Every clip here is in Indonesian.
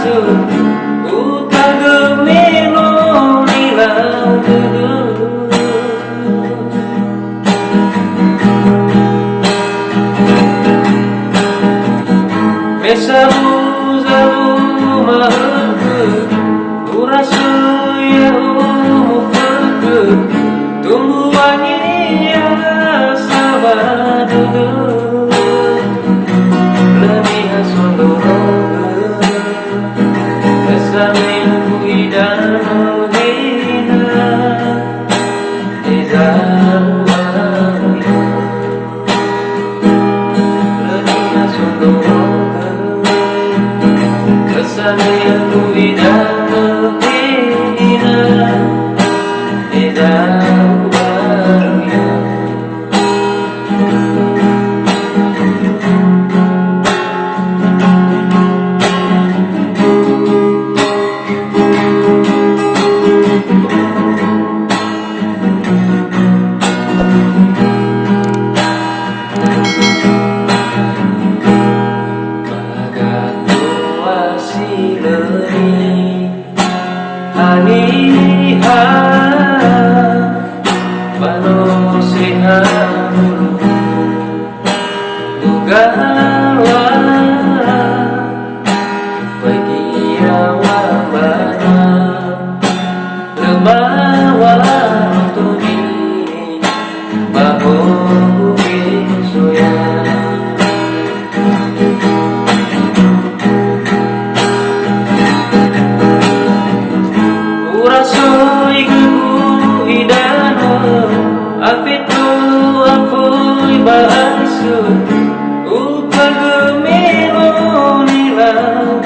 bahasa utang gemelo nilau mesamu zalu mahke urasa ya umufke tumbuhannya sabadu lebih asondoro kesamin kuidan hina izawaria lebih asondoro kesamin kuidan hina izawaria. Aniha bano sehamu dugawa fagiyawa bana lemawa tuni bahu soya soy gebu idano afeto afoe bahasa utang gemelo nilau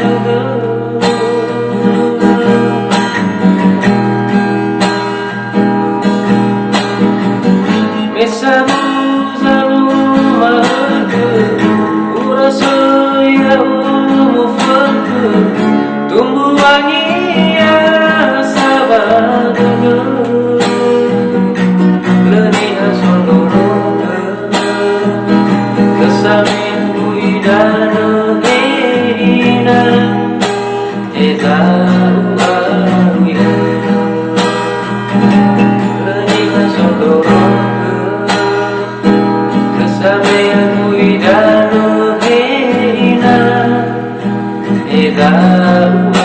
mesamu zalu mahke urasa ya umufke tumbuhannya sabadu lebih asondoro kesamin kuidan hina izawaria lebih asondoro kesamin kuidan hina izawaria.